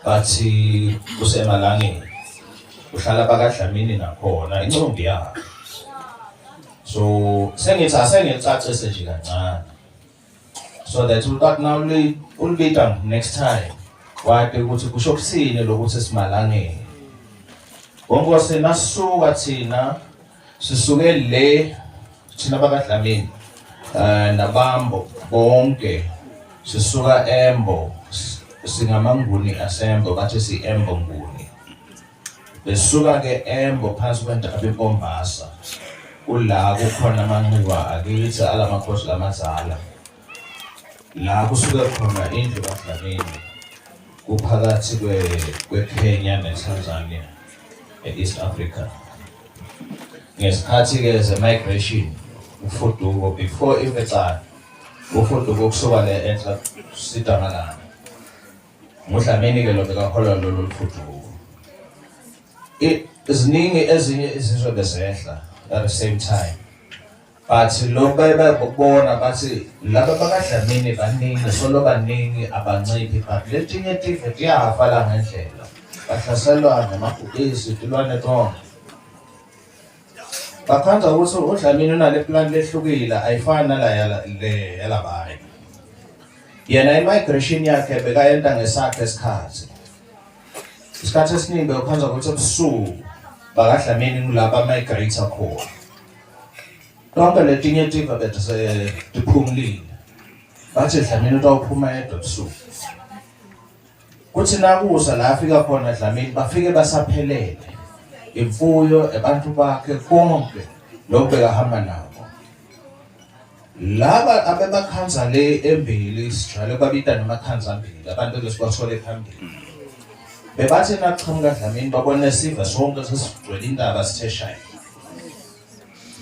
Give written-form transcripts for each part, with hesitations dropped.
bathi kusemalangeni uhlala bakaDlamini nakhona incumbi yakhe. So sengitsacise nje kancane so that uthi now ulibita next time wade ukuthi kusho kusini lokuthi simalangeni. Ngonkose nasuka thina sisuke le thina bakaDlamini nabambo bonke sisuka Embo singamanguni asembo bathi si Embo nguni. Besuka ke Embo phansi kwentaba eMpombasa ula kukhona amanxiwa akithi alamakhosi lamazala la kusuke khona indlu kaDlamini kuphakathi kweKenya neTanzania eEast Africa. Ngesikhathi ke ze-migration ufuduko before iVetsana ufuduko kusuka le enhla sidamalana uDlamini ke lo bekahola lolu fuduko. Ziningi ezinye izizwe bezehla at the same time but lo bayabona bathi laba bakaDlamini baningi solo baningi abanciphi but letinye tive tiyafa la ngendlela bahlaselwa namabhubesi tilwane tonke. Bakhanza ukuthi uDlamini unale plan lehlukile ayifani nala yalabaye. Yena immigration yakhe bekayenta ngesakhe isikhathi esiningi bekhanza ukuthi ebusuku bakaDlamini kulaba migrator khona. Tonke letinye tive bese tiphumulile bathi Dlamini utawuphuma yedwa ebusuku. Kuthi nakusa la afika khona Dlamini bafike basaphelele imfuyo abantu bakhe konke lokho bekahamba nabo. Laba abebakhanza le embili sijwayele babita namakhanza ambili abantu lesibathole phambili. Bebathi naqhamuka Dlamini babone siva sonke sesigcwele indaba sitheshayo.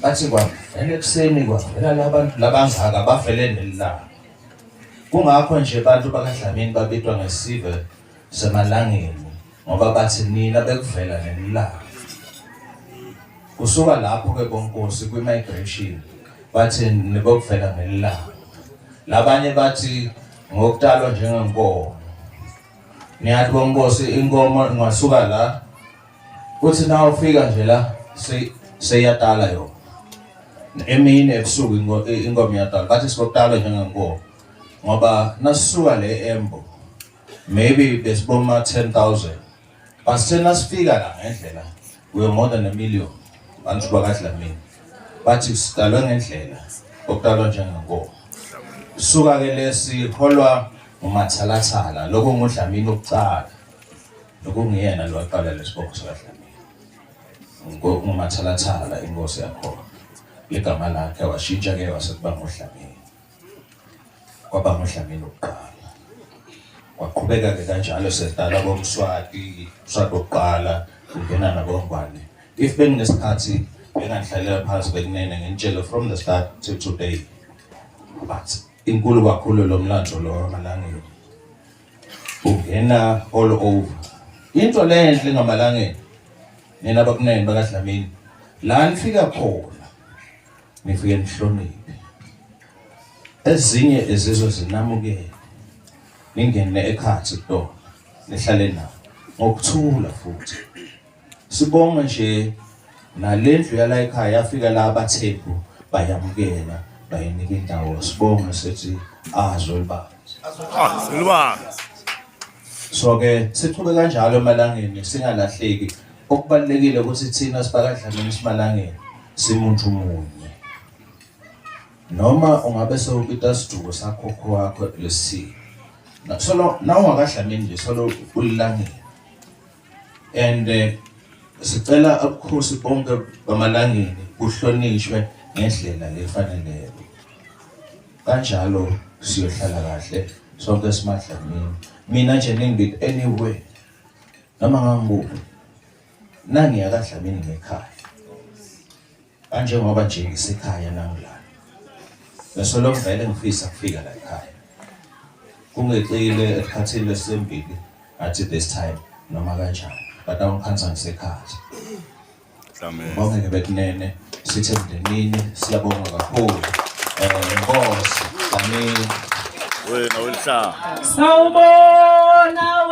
Bathi ekuseni kwavela labantu labangaka bafele nelilanga. Kungakho nje abantu bakaDlamini babitwa ngesive semalangeni ngoba bathi nina bekuvela nelilanga. Kusuka lapho ke bonkosi kwi-migration bathi nibokuvela nelilanga. Labanye bathi ngokutalwa njengenkomo. Niyathi bonkosi inkomo ngasuka la uthi na ufika nje la seyatala yona. Emini ebusuku inkomo iyatala bathi sibokutala njengenkomo ngoba nasuka le Embo maybe besiboma 10,000 but sena sifika la ngendlela we more than 1 million bantu bakaDlamini bathi sidalwe ngendlela okutalwa njengenkomo. Suka ke lesiholwa umathalathala lokho nguDlamini okucala lokho ngiyena lo waqala lesibongo sikaDlamini ngumathalathala inkosi yakho igama lakhe washintsha ke wasekuba nguDlamini kwaba nguDlamini okuqala. Waqhubeka ke kanjalo sedala bomswati oqala ungena nabongwane. If benginesikhathi bengangihlalela phansi bekunene ngentshelo from the start to today but inkulu kakhulu lo mlando lo wamalangeni ungena all over. Into lenhle ngamalangeni nina bakunene bakaDlamini la nifika khona nifike nihloniphe. Ezinye izizwe zinamukele ningene ekhathi kutona nihlale nabo ngokuthula futhi. Sibonga nje nalendlu yala ekhaya yafika la abathembu bayamukela bayinika indawo. Sibonga sethi azolibanga. So ke siqhube kanjalo emalangeni singalahleki. Okubalekile ukuthi thina sibakaDlamini simalangeni simuntu munye. Noma ungabe sewubita siduko sakhokho wakho lesi. Solo na ungakaDlamini nje solo ulilangeni. And sicela abukhosi bonke bamalangeni kuhlonishwe ngendlela lefaneleyo. Kanjalo siyohlala kahle sonke simaDlamini. Mina nje ningibit anyway noma ngangibuka nangiya kaDlamini ngekhaya kanje ngoba nje ngisekhaya nangilana bese lo vele ngifisa kufika la ekhaya kungecile ekhathini lesembili athi this time noma kanjani but awungikhanza ngisekhaya. Bonke ke bekunene sithe emndenini siyabonga kakhulu Nkosi Dlamini wena ulihlanga sawubona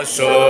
So